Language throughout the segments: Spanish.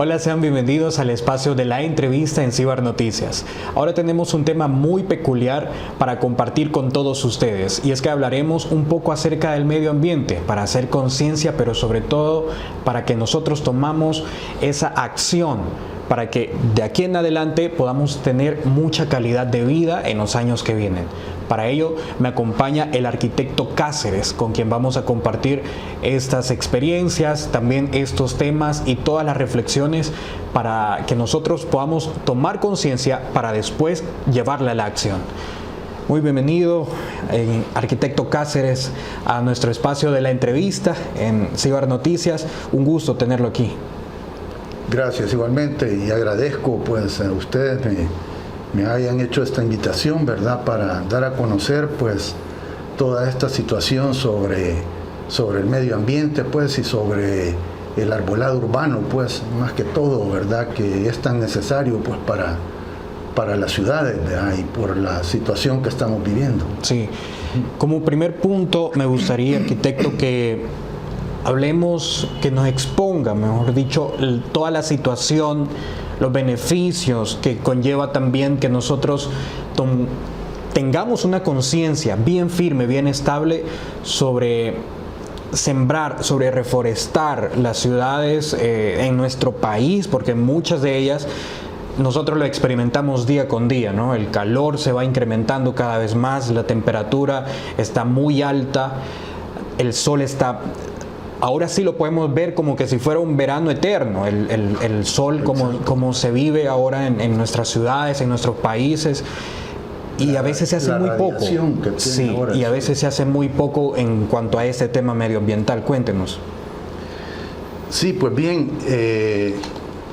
Hola, sean bienvenidos al espacio de la entrevista en Cibernoticias. Ahora tenemos un tema muy peculiar para compartir con todos ustedes, y es que hablaremos un poco acerca del medio ambiente, para hacer conciencia, pero sobre todo para que nosotros tomamos esa acción, para que de aquí en adelante podamos tener mucha calidad de vida en los años que vienen. Para ello me acompaña el arquitecto Cáceres, con quien vamos a compartir estas experiencias, también estos temas y todas las reflexiones para que nosotros podamos tomar conciencia para después llevarla a la acción. Muy bienvenido, arquitecto Cáceres, a nuestro espacio de la entrevista en Cibernoticias. Un gusto tenerlo aquí. Gracias, igualmente, y agradezco pues a ustedes me hayan hecho esta invitación, ¿verdad?, para dar a conocer pues toda esta situación sobre el medio ambiente, pues, y sobre el arbolado urbano, pues, más que todo, ¿verdad?, que es tan necesario pues para las ciudades, ¿verdad?, y por la situación que estamos viviendo. Sí. Como primer punto, me gustaría, arquitecto, que hablemos, que nos exponga, mejor dicho, toda la situación, los beneficios que conlleva también que nosotros tengamos una conciencia bien firme, bien estable sobre sembrar, sobre reforestar las ciudades en nuestro país, porque muchas de ellas nosotros lo experimentamos día con día, ¿no? El calor se va incrementando cada vez más, la temperatura está muy alta, el sol está... Ahora sí lo podemos ver como que si fuera un verano eterno, el sol como se vive ahora en nuestras ciudades, en nuestros países, y a veces se hace muy poco. Sí, y a veces se hace muy poco en cuanto a este tema medioambiental. Cuéntenos. Sí, pues bien,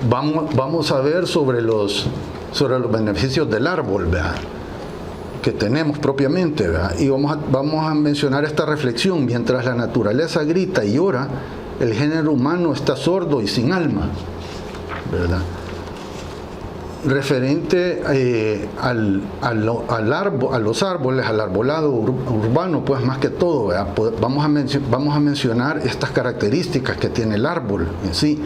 vamos a ver sobre los beneficios del árbol, ¿verdad?, que tenemos propiamente, ¿verdad? Y vamos a mencionar esta reflexión: mientras la naturaleza grita y llora, el género humano está sordo y sin alma, ¿verdad? Referente a los árboles, al arbolado urbano, pues más que todo, ¿verdad?, vamos a mencionar estas características que tiene el árbol en sí.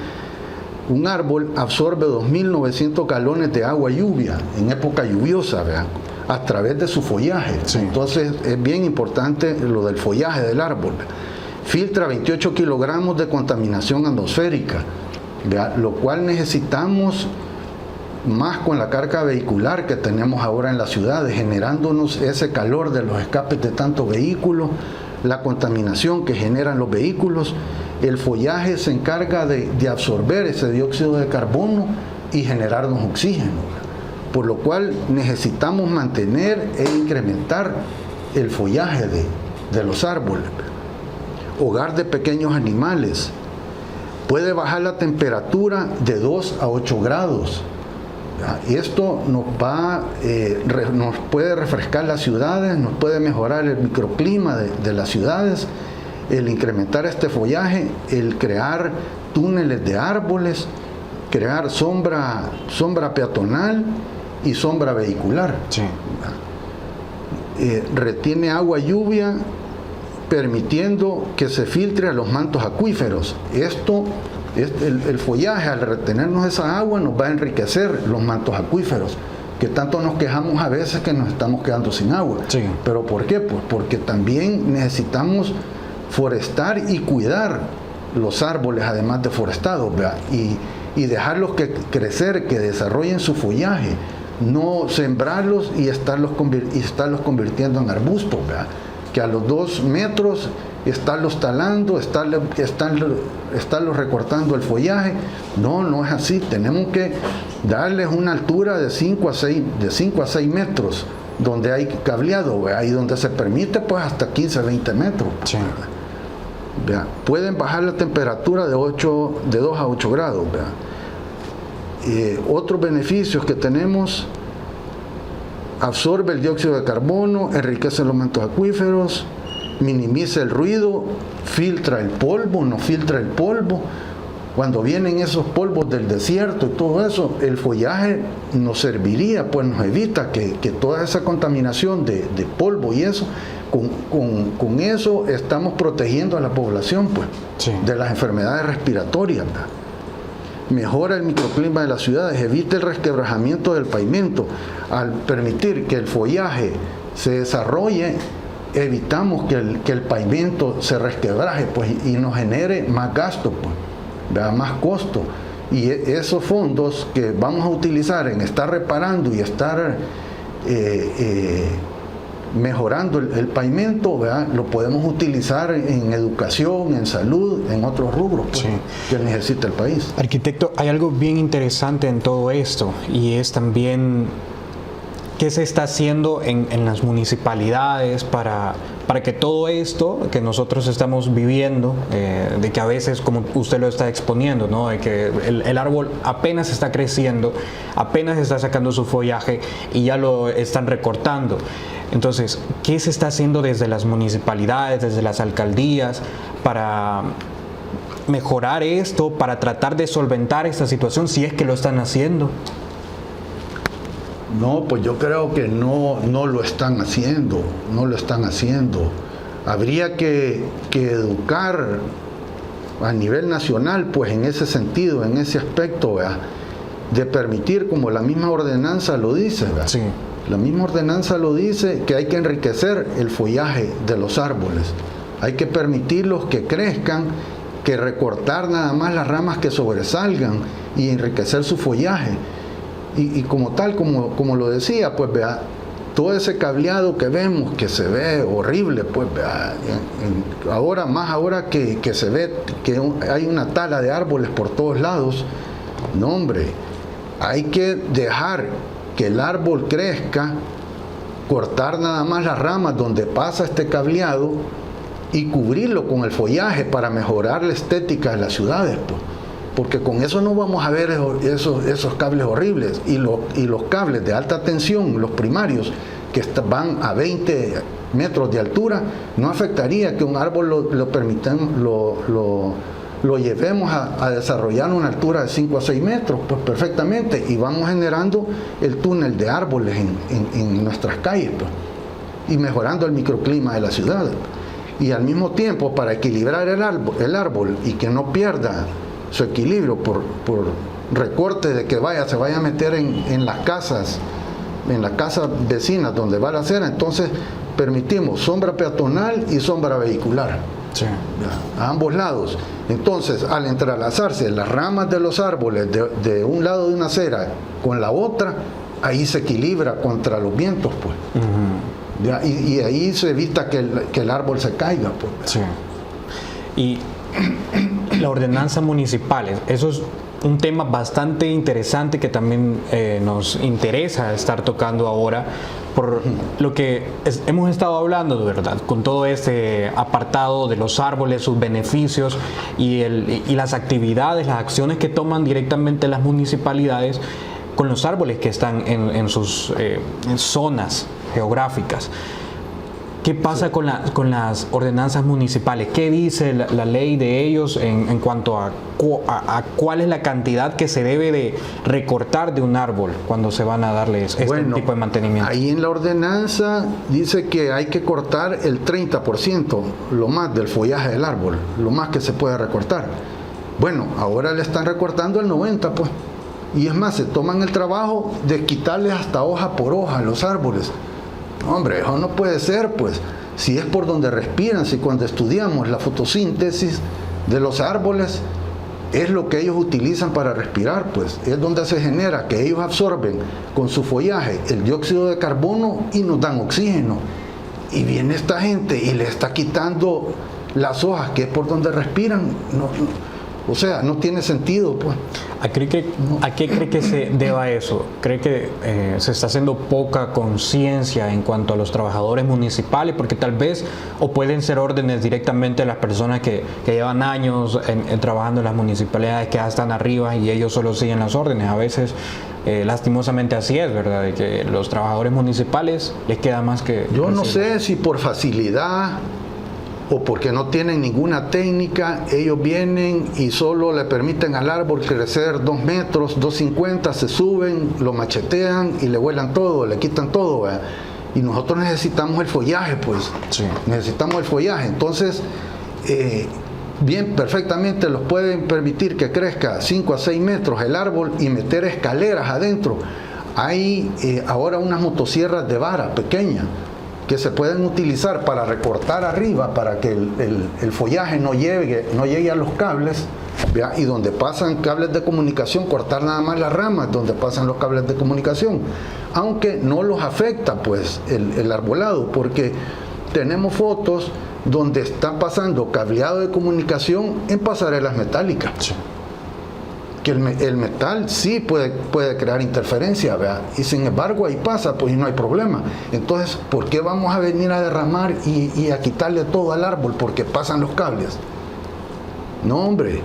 Un árbol absorbe 2.900 galones de agua lluvia en época lluviosa, ¿verdad?, a través de su follaje. Sí. Entonces es bien importante lo del follaje del árbol. Filtra 28 kilogramos de contaminación atmosférica, ¿verdad?, lo cual necesitamos más con la carga vehicular que tenemos ahora en las ciudades, generándonos ese calor de los escapes de tantos vehículos, la contaminación que generan los vehículos. El follaje se encarga de absorber ese dióxido de carbono y generarnos oxígeno, por lo cual necesitamos mantener e incrementar el follaje de los árboles. Hogar de pequeños animales. Puede bajar la temperatura de 2 a 8 grados. Esto nos puede refrescar las ciudades, nos puede mejorar el microclima de las ciudades, el incrementar este follaje, el crear túneles de árboles, crear sombra peatonal y sombra vehicular. Sí. Retiene agua lluvia, permitiendo que se filtre a los mantos acuíferos. El follaje, al retenernos esa agua, nos va a enriquecer los mantos acuíferos, que tanto nos quejamos a veces que nos estamos quedando sin agua. Sí. ¿Pero por qué? Pues porque también necesitamos forestar y cuidar los árboles, además de forestados, ¿verdad?, y dejarlos crecer, que desarrollen su follaje, no sembrarlos y estarlos convirtiendo en arbustos, ¿verdad?, que a los 2 metros estarlos talando, estarlos recortando el follaje. No es así. Tenemos que darles una altura de 5 a 6 metros, donde hay cableado, ¿verdad?, y donde se permite pues hasta 15, 20 metros. Sí. ¿Verdad? Pueden bajar la temperatura de 2 a 8 grados, ¿verdad? Otros beneficios que tenemos: absorbe el dióxido de carbono, enriquece los mantos acuíferos, minimiza el ruido, filtra el polvo, no filtra el polvo. Cuando vienen esos polvos del desierto y todo eso, el follaje nos serviría, pues nos evita que toda esa contaminación de polvo y eso, con eso estamos protegiendo a la población, pues, sí, de las enfermedades respiratorias, ¿verdad? mejora el microclima de las ciudades, evita el resquebrajamiento del pavimento. Al permitir que el follaje se desarrolle, evitamos que el pavimento se resquebraje, pues, y nos genere más gasto, pues, ¿verdad? Más costo. Y esos fondos que vamos a utilizar en estar reparando y estar mejorando el pavimento, ¿verdad? Lo podemos utilizar en educación, en salud, en otros rubros, pues, Sí. que necesita el país. Arquitecto, hay algo bien interesante en todo esto y es también qué se está haciendo en las municipalidades para que todo esto que nosotros estamos viviendo, de que a veces, como usted lo está exponiendo, ¿no? De que el árbol apenas está creciendo, apenas está sacando su follaje y ya lo están recortando. Entonces, ¿qué se está haciendo desde las municipalidades, desde las alcaldías, para mejorar esto, para tratar de solventar esta situación, si es que lo están haciendo? No, pues yo creo que no lo están haciendo, no lo están haciendo. Habría que educar a nivel nacional, pues en ese sentido, en ese aspecto, ¿verdad? De permitir, como la misma ordenanza lo dice, ¿verdad? Sí. La misma ordenanza lo dice, que hay que enriquecer el follaje de los árboles. Hay que permitirlos que crezcan, que recortar nada más las ramas que sobresalgan y enriquecer su follaje. Y como tal, como lo decía, pues vea, todo ese cableado que vemos, que se ve horrible, pues vea, ahora que se ve que hay una tala de árboles por todos lados, no hombre, hay que dejar que el árbol crezca, cortar nada más las ramas donde pasa este cableado y cubrirlo con el follaje para mejorar la estética de las ciudades, pues. Porque con eso no vamos a ver esos cables horribles y los cables de alta tensión, los primarios, que van a 20 metros de altura, no afectaría que un árbol lo llevemos a desarrollar una altura de 5 a 6 metros, pues perfectamente, y vamos generando el túnel de árboles en nuestras calles, pues, y mejorando el microclima de la ciudad. Y al mismo tiempo, para equilibrar el árbol y que no pierda su equilibrio por recorte de que se vaya a meter en las casas vecinas donde va la acera, entonces permitimos sombra peatonal y sombra vehicular, Sí. a ambos lados. Entonces, al entrelazarse las ramas de los árboles de un lado de una acera con la otra, ahí se equilibra contra los vientos, pues. Uh-huh. Y ahí se evita que el árbol se caiga, pues. Sí. Y la ordenanza municipal, eso es un tema bastante interesante que también nos interesa estar tocando ahora, por lo que hemos estado hablando, de verdad, con todo este apartado de los árboles, sus beneficios y las actividades, las acciones que toman directamente las municipalidades con los árboles que están en sus zonas geográficas. ¿Qué pasa con las ordenanzas municipales? ¿Qué dice la ley de ellos en cuanto a cuál es la cantidad que se debe de recortar de un árbol cuando se van a darles este tipo de mantenimiento? Ahí en la ordenanza dice que hay que cortar el 30%, lo más del follaje del árbol, lo más que se puede recortar. Bueno, ahora le están recortando el 90%, pues. Y es más, se toman el trabajo de quitarles hasta hoja por hoja a los árboles. Hombre, eso no puede ser, pues, si es por donde respiran, si cuando estudiamos la fotosíntesis de los árboles es lo que ellos utilizan para respirar, pues, es donde se genera que ellos absorben con su follaje el dióxido de carbono y nos dan oxígeno. Y viene esta gente y le está quitando las hojas, que es por donde respiran. O sea, no tiene sentido, pues. ¿A qué cree que se deba eso? ¿Cree que se está haciendo poca conciencia en cuanto a los trabajadores municipales? Porque tal vez, o pueden ser órdenes directamente de las personas que llevan años trabajando en las municipalidades, que ya están arriba y ellos solo siguen las órdenes. A veces, lastimosamente así es, ¿verdad? De que los trabajadores municipales les queda más que... Yo no sé si por facilidad o porque no tienen ninguna técnica, ellos vienen y solo le permiten al árbol crecer 2 metros, 2,50, se suben, lo machetean y le vuelan todo, le quitan todo, ¿verdad? Y nosotros necesitamos el follaje, pues. Sí. Necesitamos el follaje. Entonces, bien, perfectamente los pueden permitir que crezca 5 a 6 metros el árbol y meter escaleras adentro. Hay ahora unas motosierras de vara pequeñas que se pueden utilizar para recortar arriba, para que el follaje no llegue a los cables, ¿vea? Y donde pasan cables de comunicación, cortar nada más las ramas donde pasan los cables de comunicación, aunque no los afecta pues el arbolado, porque tenemos fotos donde está pasando cableado de comunicación en pasarelas metálicas. Sí. Que el metal sí puede crear interferencia, ¿verdad? Y sin embargo ahí pasa, pues, y no hay problema. Entonces, ¿por qué vamos a venir a derramar y a quitarle todo al árbol? Porque pasan los cables. No, hombre,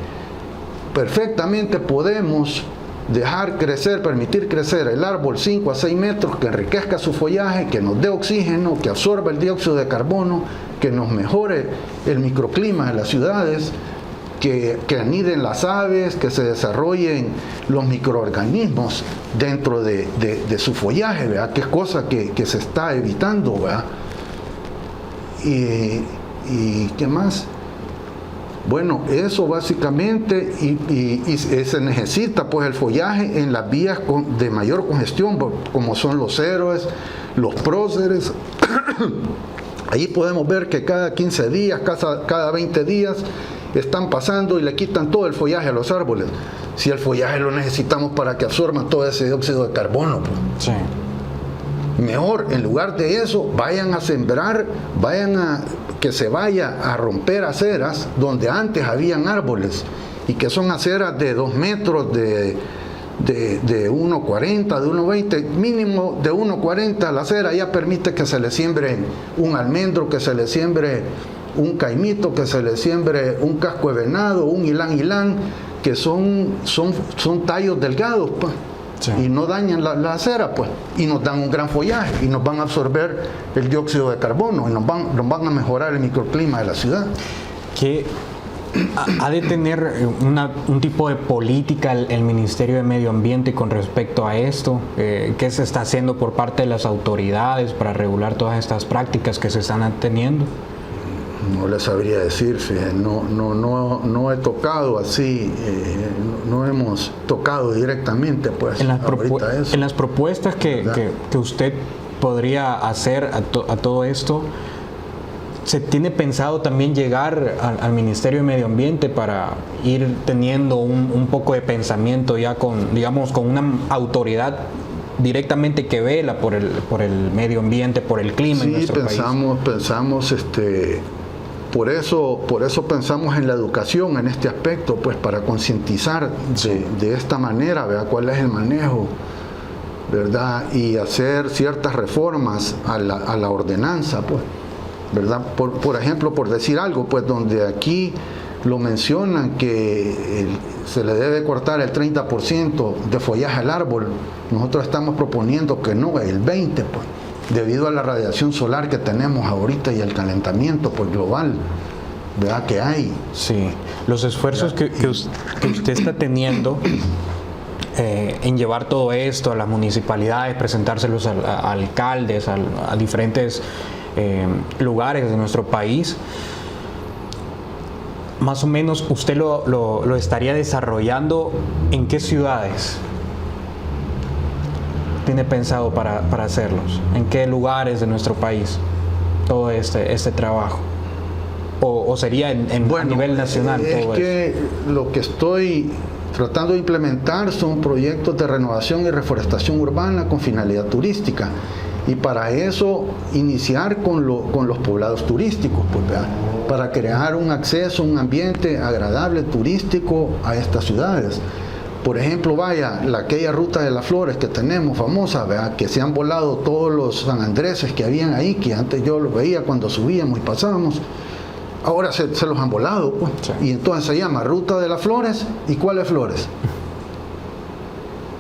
perfectamente podemos dejar crecer, permitir crecer el árbol 5 a 6 metros, que enriquezca su follaje, que nos dé oxígeno, que absorba el dióxido de carbono, que nos mejore el microclima de las ciudades, que aniden las aves, que se desarrollen los microorganismos dentro de su follaje, ¿verdad? Que es cosa que se está evitando, ¿verdad? Y ¿qué más? Bueno, eso básicamente, y se necesita pues el follaje en las vías de mayor congestión, como son los héroes, los próceres. Ahí podemos ver que cada 15 días, cada 20 días, están pasando y le quitan todo el follaje a los árboles. Si el follaje lo necesitamos para que absorban todo ese dióxido de carbono, pues. Sí. Mejor, en lugar de eso, vayan a sembrar, que se vaya a romper aceras donde antes habían árboles, y que son aceras de 2 metros, de 1,40, de 1,20, mínimo de 1,40. La acera ya permite que se le siembre un almendro, que se le siembre un caimito, que se le siembre un casco de venado, un ylang-ylang, que son tallos delgados, pues. Sí. Y no dañan la acera, pues, y nos dan un gran follaje y nos van a absorber el dióxido de carbono y nos van a mejorar el microclima de la ciudad. ¿Qué ha de tener un tipo de política el Ministerio de Medio Ambiente con respecto a esto? ¿Qué se está haciendo por parte de las autoridades para regular todas estas prácticas que se están teniendo? No les sabría decir, fíjense, no he tocado así, no hemos tocado directamente, pues, en las propuestas que usted podría hacer a todo esto, ¿se tiene pensado también llegar al Ministerio de Medio Ambiente para ir teniendo un poco de pensamiento ya con una autoridad directamente que vela por el medio ambiente, por el clima en nuestro país? Sí, pensamos por eso pensamos en la educación en este aspecto, pues, para concientizar de esta manera, ¿verdad?, cuál es el manejo, ¿verdad?, y hacer ciertas reformas a la ordenanza, pues, ¿verdad? Por ejemplo, por decir algo, pues, donde aquí lo mencionan que se le debe cortar el 30% de follaje al árbol, nosotros estamos proponiendo que no, el 20%, pues, debido a la radiación solar que tenemos ahorita y el calentamiento pues, global, ¿verdad?, que hay. Sí, los esfuerzos que usted está teniendo en llevar todo esto a las municipalidades, presentárselos a alcaldes, a diferentes lugares de nuestro país, más o menos usted lo estaría desarrollando ¿en qué ciudades tiene pensado para hacerlos? ¿En qué lugares de nuestro país este trabajo? ¿O sería a nivel nacional? Es que lo que estoy tratando de implementar son proyectos de renovación y reforestación urbana con finalidad turística. Y para eso iniciar con los poblados turísticos, pues, ¿verdad?, para crear un acceso, un ambiente agradable turístico a estas ciudades. Por ejemplo, aquella ruta de las flores que tenemos famosa, ¿verdad?, que se han volado todos los San Andreses que habían ahí, que antes yo los veía cuando subíamos y pasábamos, ahora se los han volado, pues. Sí. Y entonces se llama Ruta de las Flores. ¿Y cuáles flores?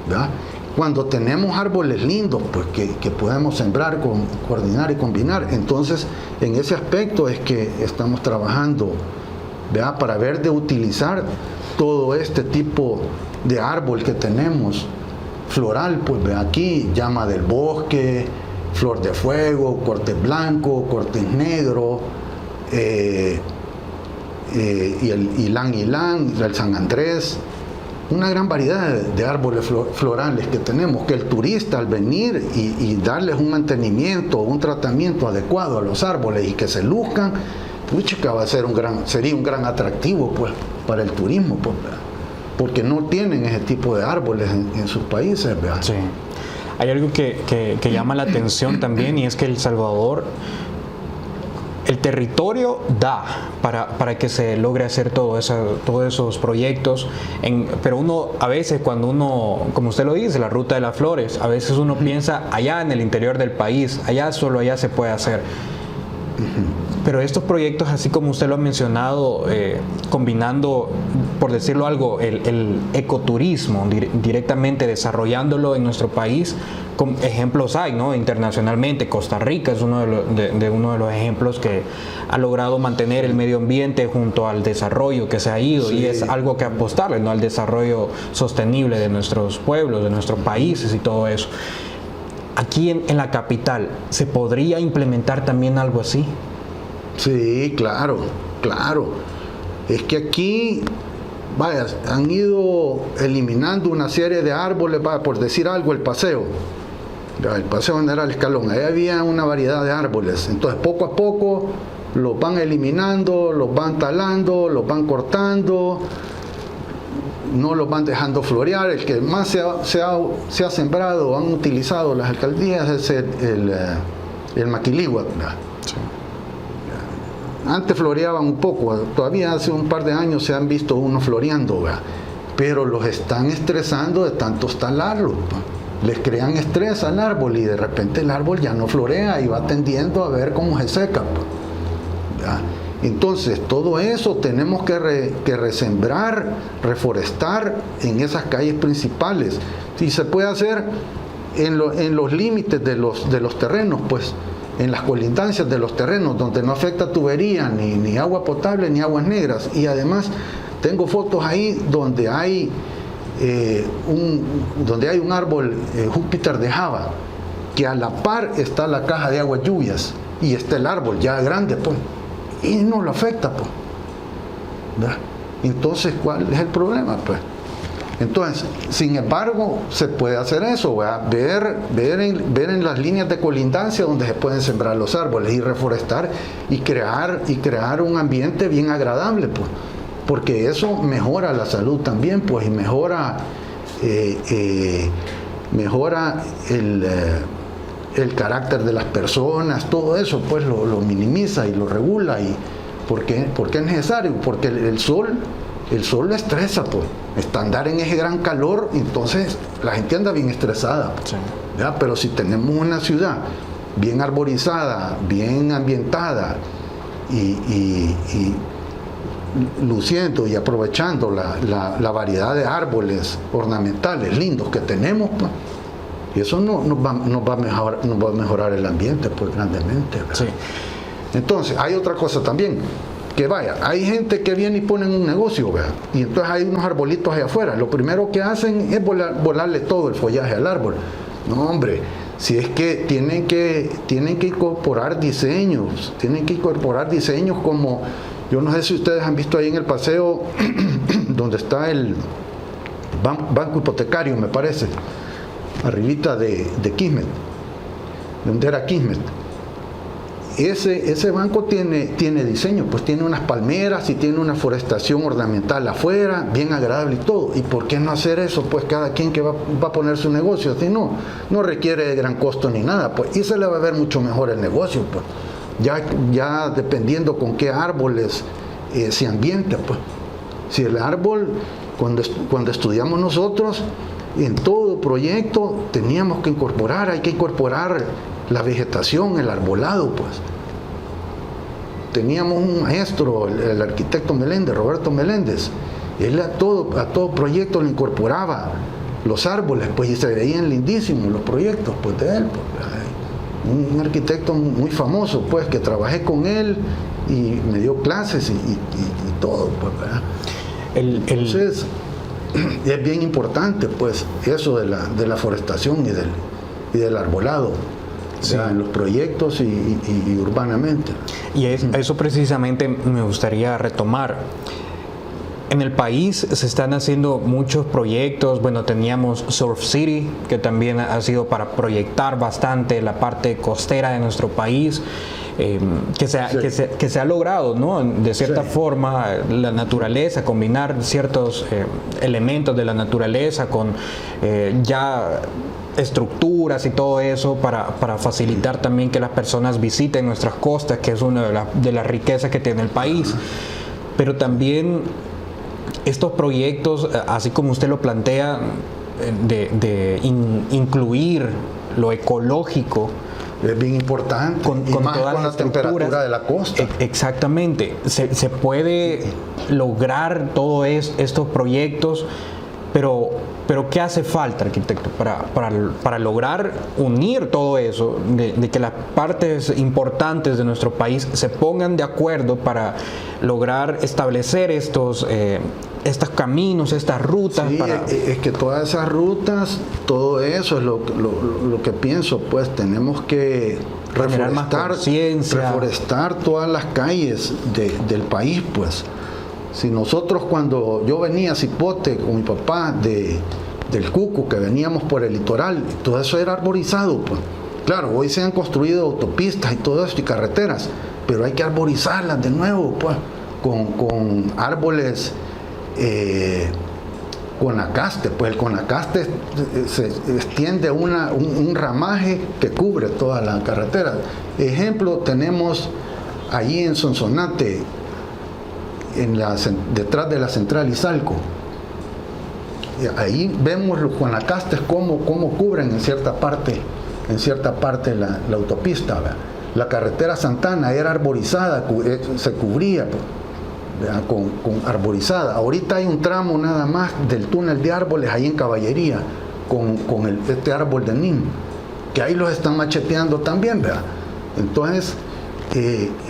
¿Verdad? Cuando tenemos árboles lindos, pues, que podemos sembrar, coordinar y combinar, entonces en ese aspecto es que estamos trabajando, ¿verdad?, para ver de utilizar todo este tipo de árbol que tenemos floral, pues, ve aquí, llama del bosque, flor de fuego, corte blanco, corte negro, y el Ylang Ylang, el San Andrés, una gran variedad de árboles florales que tenemos, que el turista al venir y darles un mantenimiento, un tratamiento adecuado a los árboles y que se luzcan, puchica, sería un gran atractivo pues para el turismo, pues, porque no tienen ese tipo de árboles en sus países, ¿verdad? Sí. Hay algo que llama la atención también, y es que El Salvador, el territorio da para que se logre hacer todos esos proyectos, pero uno a veces cuando uno, como usted lo dice, la ruta de las flores, a veces uno piensa allá en el interior del país, solo allá se puede hacer. Pero estos proyectos, así como usted lo ha mencionado, combinando, por decirlo algo, el ecoturismo, directamente desarrollándolo en nuestro país, con ejemplos hay, ¿no? Internacionalmente, Costa Rica es uno de los ejemplos que ha logrado mantener el medio ambiente junto al desarrollo que se ha ido, sí. Y es algo que apostarle, ¿no? Al desarrollo sostenible de nuestros pueblos, de nuestros países y todo eso. Aquí en la capital, ¿se podría implementar también algo así? Sí, claro. Es que aquí, vaya, han ido eliminando una serie de árboles, por decir algo, el Paseo General Escalón, ahí había una variedad de árboles, entonces poco a poco los van eliminando, los van talando, los van cortando, no los van dejando florear. El que más se ha sembrado, han utilizado las alcaldías, es el maquiligua. Sí. Antes floreaban un poco, todavía hace un par de años se han visto unos floreando, ¿verdad? Pero los están estresando de tanto talarlos. Les crean estrés al árbol y de repente el árbol ya no florea y va tendiendo a ver cómo se seca, ¿verdad? Entonces, todo eso tenemos que resembrar, reforestar en esas calles principales. Si se puede hacer en los límites de los terrenos, pues, en las colindancias de los terrenos, donde no afecta tubería, ni agua potable, ni aguas negras. Y además, tengo fotos ahí donde hay un árbol Júpiter de Java, que a la par está la caja de aguas lluvias, y está el árbol ya grande, pues, y no lo afecta, pues, ¿verdad? Entonces, ¿cuál es el problema, pues? Entonces, sin embargo, se puede hacer eso, ¿verdad? Ver en las líneas de colindancia donde se pueden sembrar los árboles y reforestar y crear un ambiente bien agradable, pues, porque eso mejora la salud también, pues, y mejora el carácter de las personas, todo eso, pues, lo minimiza y lo regula. Y ¿por qué es necesario? Porque el sol lo estresa, pues. Está andar en ese gran calor, entonces la gente anda bien estresada. Sí. Pero si tenemos una ciudad bien arborizada, bien ambientada y luciendo y aprovechando la variedad de árboles ornamentales lindos que tenemos, pues, y eso nos va a mejorar el ambiente, pues, grandemente. Sí. Entonces, hay otra cosa también. Que vaya, hay gente que viene y ponen un negocio, ¿verdad? Y entonces hay unos arbolitos allá afuera. Lo primero que hacen es volarle todo el follaje al árbol. No, hombre, si es que tienen que incorporar diseños, como, yo no sé si ustedes han visto ahí en el paseo donde está el banco hipotecario, me parece, arribita de Quismet, donde era Quismet. Ese banco tiene diseño, pues tiene unas palmeras y tiene una forestación ornamental afuera, bien agradable y todo. ¿Y por qué no hacer eso? Pues cada quien que va a poner su negocio, así no requiere de gran costo ni nada, pues, y se le va a ver mucho mejor el negocio, pues, ya dependiendo con qué árboles se ambienta, pues. Si el árbol, cuando estudiamos nosotros, en todo proyecto hay que incorporar la vegetación, el arbolado, pues. Teníamos un maestro, el arquitecto Meléndez, Roberto Meléndez. Él a todo proyecto le incorporaba los árboles, pues, y se veían lindísimos los proyectos, pues, de él, pues. Un arquitecto muy famoso, pues, que trabajé con él y me dio clases y todo, pues, ¿verdad? Entonces, es bien importante, pues, eso de la forestación y del arbolado. Sí. En los proyectos y urbanamente. Y eso precisamente me gustaría retomar. En el país se están haciendo muchos proyectos. Bueno, teníamos Surf City, que también ha sido para proyectar bastante la parte costera de nuestro país. Que se ha logrado, ¿no? De cierta forma, la naturaleza, combinar ciertos elementos de la naturaleza con ya estructuras y todo eso para facilitar también que las personas visiten nuestras costas, que es una de las riquezas que tiene el país. Pero también estos proyectos, así como usted lo plantea, de incluir lo ecológico, es bien importante, con más todas con la las temperatura de la costa. Exactamente, se puede lograr todos estos proyectos, pero ¿qué hace falta, arquitecto, para lograr unir todo eso, de que las partes importantes de nuestro país se pongan de acuerdo para lograr establecer estos caminos, estas rutas? Sí, es que todas esas rutas, todo eso es lo que pienso, pues tenemos que reforestar todas las calles del país, pues. Si nosotros, cuando yo venía a Cipote con mi papá del Cuco, que veníamos por el litoral, todo eso era arborizado, pues. Claro, hoy se han construido autopistas y todo eso y carreteras, pero hay que arborizarlas de nuevo, pues, con árboles conacaste. Pues el conacaste se extiende un ramaje que cubre toda la carretera. Ejemplo, tenemos allí en Sonsonate, detrás de la central Izalco. Ahí vemos los conacastes cómo cubren en cierta parte la autopista, ¿verdad? La carretera Santana era arborizada, se cubría con arborizada. Ahorita hay un tramo nada más del túnel de árboles ahí en Caballería con este árbol de nim, que ahí los están macheteando también, ¿verdad? Entonces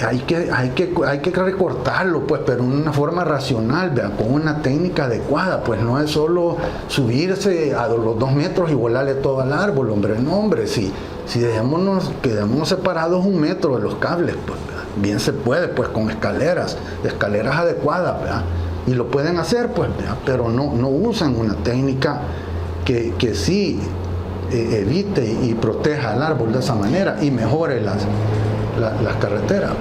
hay que recortarlo, pues, pero en una forma racional, ¿verdad? Con una técnica adecuada, pues no es solo subirse a los 2 metros y volarle todo al árbol, hombre, no, hombre, si quedémonos separados 1 metro de los cables, pues, ¿verdad? Bien se puede, pues, con escaleras adecuadas, ¿verdad? Y lo pueden hacer, pues, ¿verdad? Pero no usan una técnica que sí evite y proteja al árbol de esa manera y mejore las carreteras.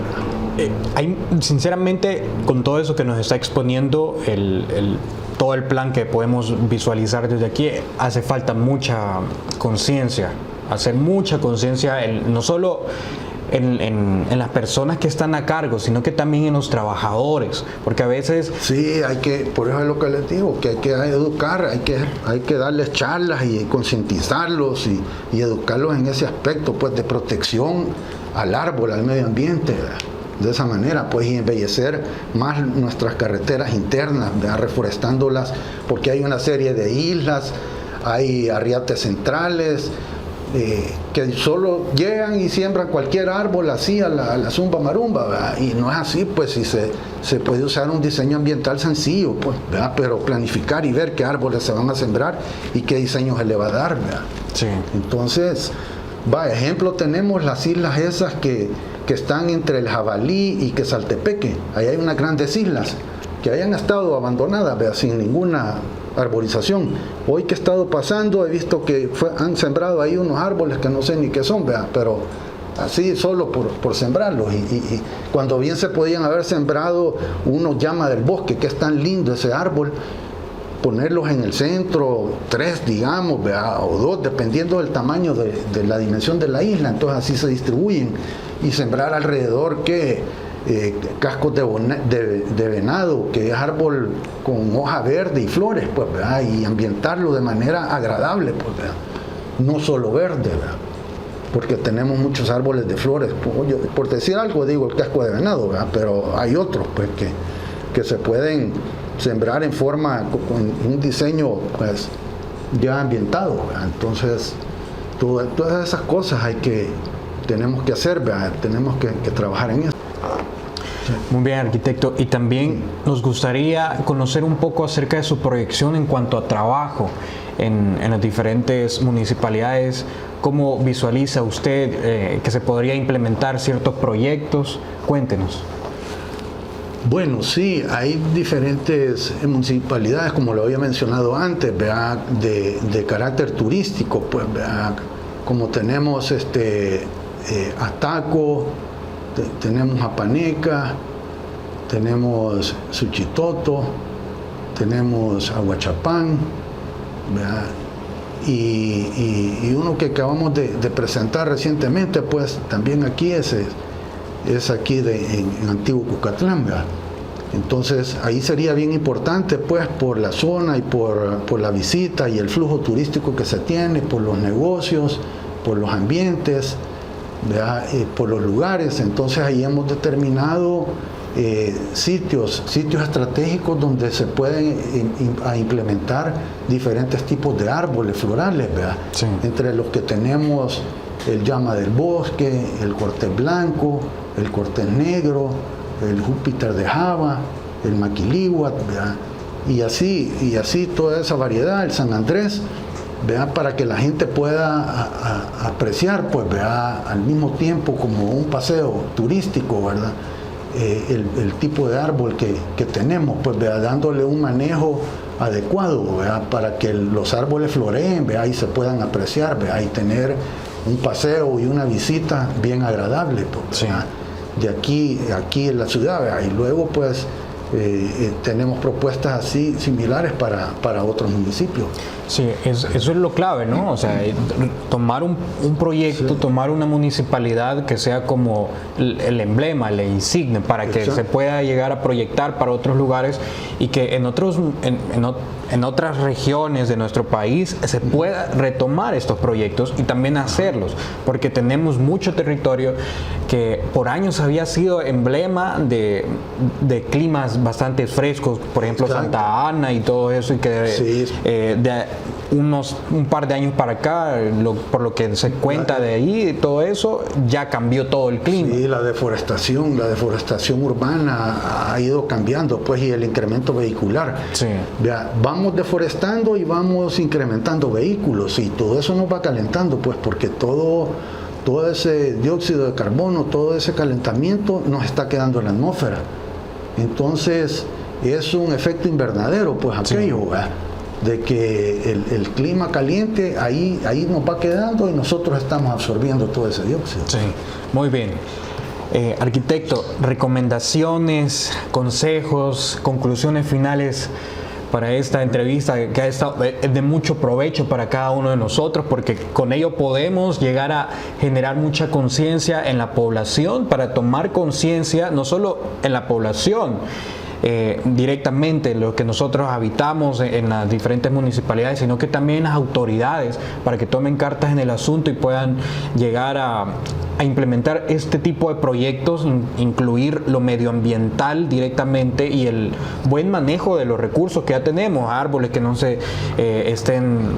Sinceramente, con todo eso que nos está exponiendo, todo el plan que podemos visualizar desde aquí, hace falta mucha conciencia, hacer mucha conciencia, no solo en las personas que están a cargo, sino que también en los trabajadores, porque a veces... Sí, por eso es lo que les digo, que hay que educar, hay que darles charlas y concientizarlos y educarlos en ese aspecto, pues, de protección al árbol, al medio ambiente, ¿verdad? De esa manera, pues, y embellecer más nuestras carreteras internas, ¿verdad? Reforestándolas, porque hay una serie de islas, hay arriates centrales, que solo llegan y siembran cualquier árbol así a la zumba marumba, ¿verdad? Y no es así, pues, si se puede usar un diseño ambiental sencillo, pues, ¿verdad? Pero planificar y ver qué árboles se van a sembrar y qué diseño se le va a dar, ¿verdad? Sí. Entonces, ejemplo, tenemos las islas esas que están entre el Jabalí y Quesaltepeque. Ahí hay unas grandes islas que hayan estado abandonadas, ¿verdad? Sin ninguna arborización. Hoy que he estado pasando he visto que han sembrado ahí unos árboles que no sé ni qué son, ¿verdad? Pero así solo por sembrarlos, y cuando bien se podían haber sembrado unos llama del bosque, que es tan lindo ese árbol, ponerlos en el centro, 3 digamos, ¿verdad? O 2, dependiendo del tamaño de la dimensión de la isla, entonces así se distribuyen, y sembrar alrededor cascos de venado, que es árbol con hoja verde y flores, pues, ¿verdad? Y ambientarlo de manera agradable, pues, ¿verdad? No solo verde, ¿verdad? Porque tenemos muchos árboles de flores, por decir algo digo el casco de venado, ¿verdad? Pero hay otros, pues, que se pueden sembrar en forma, con un diseño, pues, ya ambientado, ¿verdad? Entonces todas esas cosas tenemos que hacer, ¿verdad? Tenemos que trabajar en eso. Muy bien, arquitecto. Y también nos gustaría conocer un poco acerca de su proyección en cuanto a trabajo. en las diferentes municipalidades. ¿Cómo visualiza usted que se podría implementar ciertos proyectos? Cuéntenos. Bueno, sí, hay diferentes municipalidades, como lo había mencionado antes, ¿verdad? De carácter turístico, pues, ¿verdad? Como tenemos Ataco, tenemos Apaneca, tenemos Suchitoto, tenemos Aguachapán, ¿verdad? Y uno que acabamos de presentar recientemente, pues también aquí es aquí en Antiguo Cucatlán, ¿verdad? Entonces ahí sería bien importante, pues, por la zona y por la visita y el flujo turístico que se tiene, por los negocios, por los ambientes, ¿verdad? Por los lugares. Entonces ahí hemos determinado sitios estratégicos donde se pueden implementar diferentes tipos de árboles florales, ¿verdad? Sí. Entre los que tenemos el llama del bosque, el cortés blanco, el cortés negro, el Júpiter de Java, el maquilíhuatl, ¿verdad? Y así toda esa variedad, el San Andrés, ¿verdad? Para que la gente pueda apreciar, pues, ¿verdad? Al mismo tiempo como un paseo turístico, ¿verdad? El tipo de árbol que tenemos, pues, ¿verdad? Dándole un manejo adecuado, ¿verdad? Para que los árboles floreen, ¿verdad? Y se puedan apreciar, ¿verdad? Y tener un paseo y una visita bien agradable, pues, sí. De aquí en la ciudad, ¿verdad? Y luego, pues, tenemos propuestas así similares para otros municipios. Sí, eso es lo clave, ¿no? O sea, tomar un proyecto, sí, tomar una municipalidad que sea como el emblema, la insignia, para que se pueda llegar a proyectar para otros lugares y que en otras regiones de nuestro país se pueda retomar estos proyectos y también hacerlos, porque tenemos mucho territorio que por años había sido emblema de climas bastante frescos, por ejemplo, exacto, Santa Ana y todo eso, y que sí, de un par de años para acá, por lo que se cuenta de ahí, todo eso, ya cambió todo el clima. Sí, la deforestación urbana ha ido cambiando, pues, y el incremento vehicular. Sí. Vea, vamos deforestando y vamos incrementando vehículos, y todo eso nos va calentando, pues, porque todo ese dióxido de carbono, todo ese calentamiento nos está quedando en la atmósfera. Entonces, es un efecto invernadero, pues, aquello, sí, de que el clima caliente ahí nos va quedando y nosotros estamos absorbiendo todo ese dióxido. Sí, muy bien. Arquitecto, recomendaciones, consejos, conclusiones finales para esta entrevista que ha estado de mucho provecho para cada uno de nosotros, porque con ello podemos llegar a generar mucha conciencia en la población, para tomar conciencia no solo en la población, directamente lo que nosotros habitamos en las diferentes municipalidades, sino que también las autoridades, para que tomen cartas en el asunto y puedan llegar a implementar este tipo de proyectos, incluir lo medioambiental directamente y el buen manejo de los recursos que ya tenemos, árboles que no se estén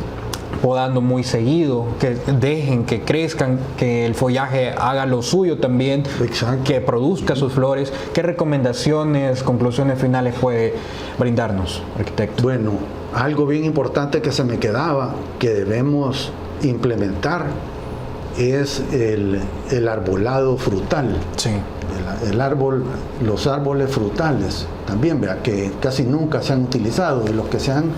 podando muy seguido, que dejen que crezcan, que el follaje haga lo suyo también. Exacto. Que produzca sus flores. ¿Qué recomendaciones, conclusiones finales puede brindarnos, arquitecto? Bueno, algo bien importante que se me quedaba, que debemos implementar, es el arbolado frutal. Sí. Los árboles frutales también, vea, que casi nunca se han utilizado, y los que se han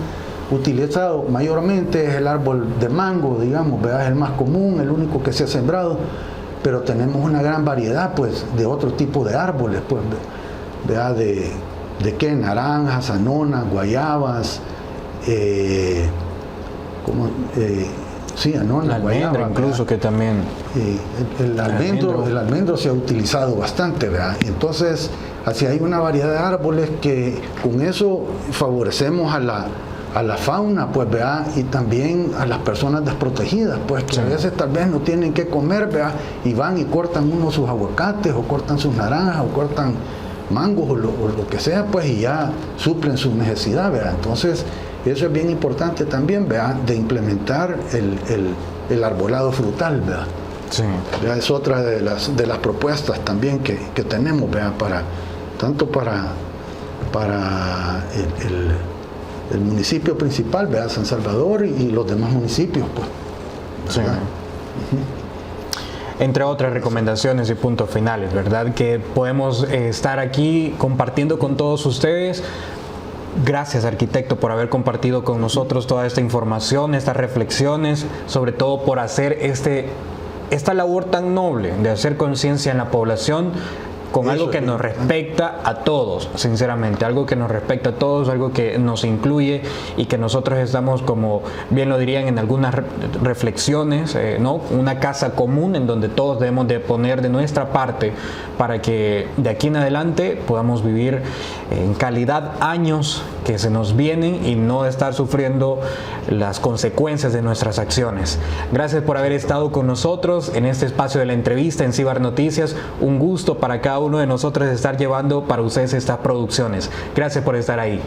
utilizado mayormente es el árbol de mango, digamos, ¿verdad? Es el más común, el único que se ha sembrado, pero tenemos una gran variedad, pues, de otro tipo de árboles, pues, ¿verdad? De qué, naranjas, anonas, guayabas, anonas, guayabas, incluso, que también el almendro se ha utilizado bastante, ¿verdad? Entonces, así hay una variedad de árboles que con eso favorecemos a la fauna, pues, ¿verdad? Y también a las personas desprotegidas, pues, que sí, a veces tal vez no tienen qué comer, ¿verdad? Y van y cortan uno sus aguacates, o cortan sus naranjas, o cortan mangos, o lo que sea, pues, y ya suplen su necesidad, ¿verdad? Entonces, eso es bien importante también, ¿verdad? De implementar el arbolado frutal, ¿verdad? Sí. ¿Verdad? Es otra de las propuestas también que tenemos, ¿verdad? Tanto para el municipio principal, ¿verdad? San Salvador y los demás municipios, pues. Sí. Entre otras recomendaciones y puntos finales, ¿verdad? Que podemos estar aquí compartiendo con todos ustedes. Gracias, arquitecto, por haber compartido con nosotros toda esta información, estas reflexiones, sobre todo por hacer esta labor tan noble de hacer conciencia en la población con algo que nos respecta a todos, sinceramente, algo que nos respecta a todos, algo que nos incluye y que nosotros estamos, como bien lo dirían en algunas reflexiones, ¿no? Una casa común en donde todos debemos de poner de nuestra parte para que de aquí en adelante podamos vivir en calidad años que se nos vienen y no estar sufriendo las consecuencias de nuestras acciones. Gracias por haber estado con nosotros en este espacio de la entrevista en Cibar Noticias. Un gusto para cada uno de nosotros estar llevando para ustedes estas producciones. Gracias por estar ahí.